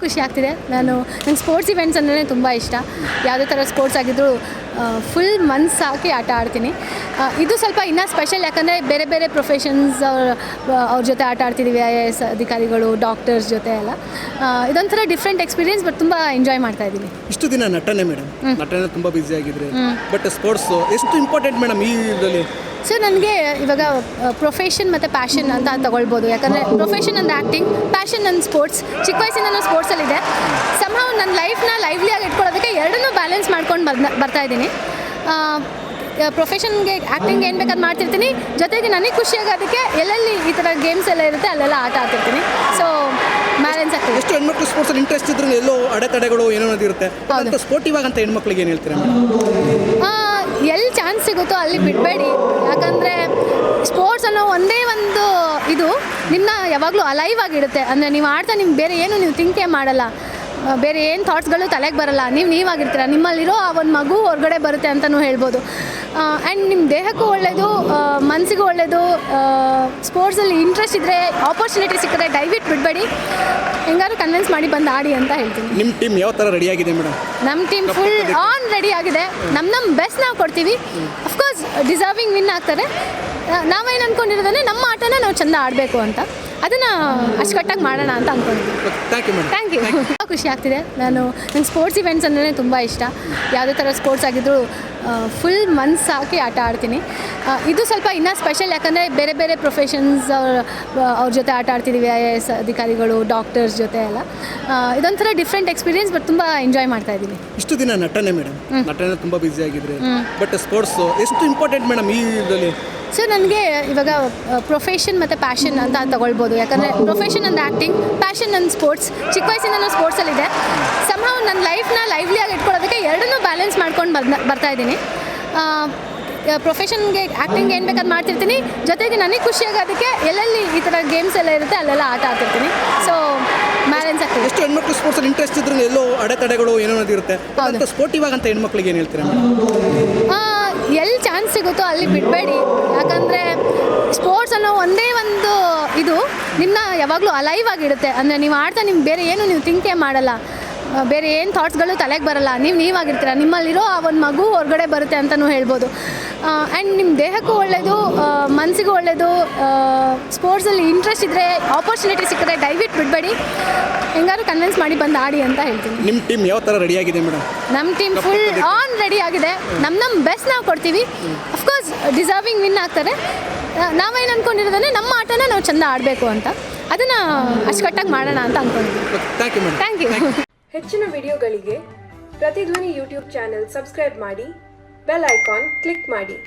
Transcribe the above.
ಖುಷಿ ಆಗ್ತಿದೆ. ನಂಗೆ ಸ್ಪೋರ್ಟ್ಸ್ ಇವೆಂಟ್ಸ್ ಅಂದ್ರೆ ತುಂಬ ಇಷ್ಟ. ಯಾವುದೇ ಥರ ಸ್ಪೋರ್ಟ್ಸ್ ಆಗಿದ್ದರೂ ಫುಲ್ ಮನ್ಸು ಹಾಕಿ ಆಟ ಆಡ್ತೀನಿ. ಇದು ಸ್ವಲ್ಪ ಇನ್ನೂ ಸ್ಪೆಷಲ್, ಯಾಕಂದರೆ ಬೇರೆ ಬೇರೆ ಪ್ರೊಫೆಷನ್ಸ್ ಅವ್ರ ಜೊತೆ ಆಟ ಆಡ್ತಿದ್ದೀವಿ. IAS ಅಧಿಕಾರಿಗಳು, ಡಾಕ್ಟರ್ಸ್ ಜೊತೆ ಎಲ್ಲ. ಇದೊಂಥರ ಡಿಫ್ರೆಂಟ್ ಎಕ್ಸ್ಪೀರಿಯನ್ಸ್, ಬಟ್ ತುಂಬ ಎಂಜಾಯ್ ಮಾಡ್ತಾ ಇದ್ದೀನಿ. ಇಷ್ಟು ದಿನ ನಟನೆ ಮೇಡಮ್, ನಟನೆ ತುಂಬ ಬ್ಯುಸಿ ಆಗಿದ್ರೆ, ಬಟ್ ಸ್ಪೋರ್ಟ್ಸ್ ಎಷ್ಟು ಇಂಪಾರ್ಟೆಂಟ್ ಮೇಡಮ್ ಈ ಇದರಲ್ಲಿ? ಸೊ ನನಗೆ ಇವಾಗ ಪ್ರೊಫೆಷನ್ ಮತ್ತು ಪ್ಯಾಷನ್ ಅಂತ ತಗೊಳ್ಬೋದು. ಯಾಕಂದರೆ ಪ್ರೊಫೆಷನ್ ಅಂದರೆ ಆ್ಯಕ್ಟಿಂಗ್, ಪ್ಯಾಷನ್ ನನ್ನ ಸ್ಪೋರ್ಟ್ಸ್. ಚಿಕ್ಕ ವಯಸ್ಸಿಂದ ನಾನು ಸ್ಪೋರ್ಟ್ಸಲ್ಲಿದೆ. ಸಮ್ಹೌ ನನ್ನ ಲೈಫ್ನ ಲೈವ್ಲಿಯಾಗಿ ಇಟ್ಕೊಳ್ಳೋದಕ್ಕೆ ಎರಡನ್ನೂ ಬ್ಯಾಲೆನ್ಸ್ ಮಾಡ್ಕೊಂಡು ಬರ್ತಾ ಇದ್ದೀನಿ. ಪ್ರೊಫೆಷನ್ಗೆ ಆ್ಯಕ್ಟಿಂಗ್ ಏನು ಬೇಕಾದ್ರೆ ಮಾಡ್ತಿರ್ತೀನಿ, ಜೊತೆಗೆ ನನಗೆ ಖುಷಿಯಾಗೋದಕ್ಕೆ ಎಲ್ಲೆಲ್ಲಿ ಈ ಥರ ಗೇಮ್ಸ್ ಎಲ್ಲ ಇರುತ್ತೆ ಅಲ್ಲೆಲ್ಲ ಆಟ ಆಡ್ತಿರ್ತೀನಿ. ಸೊ ಬ್ಯಾಲೆನ್ಸ್ ಆಗ್ತದೆ. ಎಷ್ಟು ಹೆಣ್ಮಕ್ಳು ಸ್ಪೋರ್ಟ್ಸಲ್ಲಿ ಇಂಟ್ರೆಸ್ಟ್ ಇದ್ರೂ ಎಲ್ಲೋ ಅಡೆತಡೆಗಳು ಏನೋ ಇರುತ್ತೆ. ಹೌದು. ಸ್ಪೋರ್ಟಿವ್ ಆಗಂತ ಹೆಣ್ಮಕ್ಳಿಗೆ ಏನು ಹೇಳ್ತೀರಾ? ಎಲ್ಲಿ ಚಾನ್ಸ್ ಸಿಗುತ್ತೋ ಅಲ್ಲಿ ಬಿಡಬೇಡಿ. ಯಾಕಂದರೆ ಸ್ಪೋರ್ಟ್ಸ್ ಅನ್ನೋ ಒಂದೇ ಒಂದು ಇದು ನಿಮ್ಮನ್ನ ಯಾವಾಗಲೂ ಅಲೈವ್ ಆಗಿಡುತ್ತೆ. ಅಂದರೆ ನೀವು ಆಡ್ತಾ ನಿಮ್ಗೆ ಬೇರೆ ಏನು ನೀವು ಥಿಂಕೇ ಮಾಡಲ್ಲ, ಬೇರೆ ಏನು ಥಾಟ್ಸ್ಗಳು ತಲೆಗೆ ಬರಲ್ಲ. ನೀವಾಗಿರ್ತೀರ, ನಿಮ್ಮಲ್ಲಿರೋ ಆ ಒಂದು ಮಗು ಹೊರಗಡೆ ಬರುತ್ತೆ ಅಂತಲೂ ಹೇಳ್ಬೋದು. ಆ್ಯಂಡ್ ನಿಮ್ಮ ದೇಹಕ್ಕೂ ಒಳ್ಳೆಯದು, ಮನಸ್ಸಿಗೂ ಒಳ್ಳೆಯದು. ಸ್ಪೋರ್ಟ್ಸಲ್ಲಿ ಇಂಟ್ರೆಸ್ಟ್ ಇದ್ದರೆ, ಆಪರ್ಚುನಿಟಿ ಸಿಕ್ಕರೆ ದಯವಿಟ್ಟು ಬಿಡಬೇಡಿ. ಹೆಂಗಾದ್ರು ಕನ್ವಿನ್ಸ್ ಮಾಡಿ ಬಂದು ಆಡಿ ಅಂತ ಹೇಳ್ತೀನಿ. ನಿಮ್ಮ ಟೀಮ್ ಯಾವ ಥರ ರೆಡಿ ಆಗಿದೆ ಮೇಡಮ್? ನಮ್ಮ ಟೀಮ್ ಫುಲ್ ಆನ್ ರೆಡಿ ಆಗಿದೆ. ನಮ್ಮ ಬೆಸ್ಟ್ ನಾವು ಕೊಡ್ತೀವಿ. ಅಫ್ಕೋರ್ಸ್ ಡಿಸರ್ವಿಂಗ್ ವಿನ್ ಆಗ್ತಾರೆ. ನಾವೇನು ಅಂದ್ಕೊಂಡಿರೋದಂದರೆ ನಮ್ಮ ಆಟನ ನಾವು ಚೆಂದ ಆಡಬೇಕು ಅಂತ, ಅದನ್ನು ಅಚ್ಚುಕಟ್ಟಾಗಿ ಮಾಡೋಣ ಅಂತ ಅಂದ್ಕೊಂಡಿದ್ದೀವಿ. Thank you. ಖುಷಿ ಆಗ್ತಿದೆ. ನಂಗೆ ಸ್ಪೋರ್ಟ್ಸ್ ಇವೆಂಟ್ಸ್ ಅಂದ್ರೆ ತುಂಬ ಇಷ್ಟ. ಯಾವುದೇ ಥರ ಸ್ಪೋರ್ಟ್ಸ್ ಆಗಿದ್ದರೂ ಫುಲ್ ಮನ್ಸು ಹಾಕಿ ಆಟ ಆಡ್ತೀನಿ. ಇದು ಸ್ವಲ್ಪ ಇನ್ನೂ ಸ್ಪೆಷಲ್, ಯಾಕಂದರೆ ಬೇರೆ ಬೇರೆ ಪ್ರೊಫೆಷನ್ಸ್ ಅವ್ರ ಜೊತೆ ಆಟ ಆಡ್ತಿದ್ದೀವಿ. IAS ಅಧಿಕಾರಿಗಳು, ಡಾಕ್ಟರ್ಸ್ ಜೊತೆ ಎಲ್ಲ. ಇದೊಂಥರ ಡಿಫ್ರೆಂಟ್ ಎಕ್ಸ್ಪೀರಿಯನ್ಸ್, ಬಟ್ ತುಂಬ ಎಂಜಾಯ್ ಮಾಡ್ತಾ ಇದ್ದೀನಿ. ಇಷ್ಟು ದಿನ ನಟನೆ ಮೇಡಮ್, ನಟನೆ ತುಂಬ ಬ್ಯುಸಿ ಆಗಿದ್ರೆ, ಬಟ್ ಸ್ಪೋರ್ಟ್ಸ್ ಎಷ್ಟು ಇಂಪಾರ್ಟೆಂಟ್ ಮೇಡಮ್ ಈ ಇದರಲ್ಲಿ? ಸೊ ನನಗೆ ಇವಾಗ ಪ್ರೊಫೆಷನ್ ಮತ್ತು ಪ್ಯಾಷನ್ ಅಂತ ತಗೊಳ್ಬೋದು. ಯಾಕಂದರೆ ಪ್ರೊಫೆಷನ್ ಅಂದರೆ ಆ್ಯಕ್ಟಿಂಗ್, ಪ್ಯಾಷನ್ ನನ್ನ ಸ್ಪೋರ್ಟ್ಸ್. ಚಿಕ್ಕ ವಯಸ್ಸಿಂದ ನಾನು ಸ್ಪೋರ್ಟ್ಸಲ್ಲಿದೆ. ಸಮ್ಹೌ ನನ್ನ ಲೈಫ್ನ ಲೈವ್ಲಿಯಾಗಿ ಇಟ್ಕೊಳ್ಳೋದಕ್ಕೆ ಎರಡನ್ನೂ ಬ್ಯಾಲೆನ್ಸ್ ಮಾಡ್ಕೊಂಡು ಬರ್ತಾ ಇದ್ದೀನಿ. ಪ್ರೊಫೆಷನ್ಗೆ ಆ್ಯಕ್ಟಿಂಗ್ ಏನು ಬೇಕಾದ್ರೆ ಮಾಡ್ತಿರ್ತೀನಿ, ಜೊತೆಗೆ ನನಗೆ ಖುಷಿಯಾಗೋದಕ್ಕೆ ಎಲ್ಲೆಲ್ಲಿ ಈ ಥರ ಗೇಮ್ಸ್ ಎಲ್ಲ ಇರುತ್ತೆ ಅಲ್ಲೆಲ್ಲ ಆಟ ಆಡ್ತಿರ್ತೀನಿ. ಸೊ ಬ್ಯಾಲೆನ್ಸ್ ಆಗ್ತದೆ. ಎಷ್ಟು ಹೆಣ್ಮಕ್ಳು ಸ್ಪೋರ್ಟ್ಸಲ್ಲಿ ಇಂಟ್ರೆಸ್ಟ್ ಇದ್ರೂ ಎಲ್ಲೋ ಅಡೆತಡೆಗಳು ಏನೋ ಇರುತ್ತೆ. ಹೌದು. ಸ್ಪೋರ್ಟಿವ್ ಆಗಂತ ಹೆಣ್ಮಕ್ಳಿಗೆ ಏನು ಹೇಳ್ತೀರಾ? ಎಲ್ಲಿ ಚಾನ್ಸ್ ಸಿಗುತ್ತೋ ಅಲ್ಲಿ ಬಿಡಬೇಡಿ. ಯಾಕಂದರೆ ಸ್ಪೋರ್ಟ್ಸ್ ಅನ್ನೋ ಒಂದೇ ಒಂದು ಇದು ನಿಮ್ಮನ್ನ ಯಾವಾಗಲೂ ಅಲೈವ್ ಆಗಿಡುತ್ತೆ. ಅಂದರೆ ನೀವು ಆಡ್ತಾ ನಿಮ್ಗೆ ಬೇರೆ ಏನು ನೀವು ಥಿಂಕೇ ಮಾಡಲ್ಲ, ಬೇರೆ ಏನು ಥಾಟ್ಸ್ಗಳು ತಲೆಗೆ ಬರಲ್ಲ. ನೀವಾಗಿರ್ತೀರ, ನಿಮ್ಮಲ್ಲಿರೋ ಆ ಒಂದು ಮಗು ಹೊರಗಡೆ ಬರುತ್ತೆ ಅಂತಲೂ ಹೇಳ್ಬೋದು. ಆ್ಯಂಡ್ ನಿಮ್ಮ ದೇಹಕ್ಕೂ ಒಳ್ಳೆಯದು, ಮನಸ್ಸಿಗೂ ಒಳ್ಳೆಯದು. ಸ್ಪೋರ್ಟ್ಸಲ್ಲಿ ಇಂಟ್ರೆಸ್ಟ್ ಇದ್ದರೆ, ಆಪರ್ಚುನಿಟಿ ಸಿಕ್ಕರೆ ದಯವಿಟ್ಟು ಬಿಡಬೇಡಿ. ಹೆಂಗಾದ್ರು ಕನ್ವಿನ್ಸ್ ಮಾಡಿ ಬಂದು ಆಡಿ ಅಂತ ಹೇಳ್ತೀನಿ. ನಿಮ್ಮ ಟೀಮ್ ಯಾವ ಥರ ರೆಡಿ ಆಗಿದೆ ಮೇಡಮ್? ನಮ್ಮ ಟೀಮ್ ಫುಲ್ ಆನ್ ರೆಡಿ ಆಗಿದೆ. ನಮ್ಮ ಬೆಸ್ಟ್ ನಾವು ಕೊಡ್ತೀವಿ. ಅಫ್ಕೋರ್ಸ್ ಡಿಸರ್ವಿಂಗ್ ವಿನ್ ಆಗ್ತಾರೆ. ನಾವೇನು ಅಂದ್ಕೊಂಡಿರೋದಂದರೆ ನಮ್ಮ ಆಟನ ನಾವು ಚೆಂದ ಆಡಬೇಕು ಅಂತ, ಅದನ್ನು ಅಚ್ಚುಕಟ್ಟಾಗಿ ಮಾಡೋಣ ಅಂತ ಅಂದ್ಕೊಂಡಿದ್ದೀವಿ. Thank you. ಹೆಚ್ಚಿನ ವಿಡಿಯೋಗಳಿಗೆ ಪ್ರತಿಧ್ವನಿ ಯೂಟ್ಯೂಬ್ ಚಾನೆಲ್ ಸಬ್ಸ್ಕ್ರೈಬ್ ಮಾಡಿ, ಬೆಲ್ ಐಕಾನ್ ಕ್ಲಿಕ್ ಮಾಡಿ.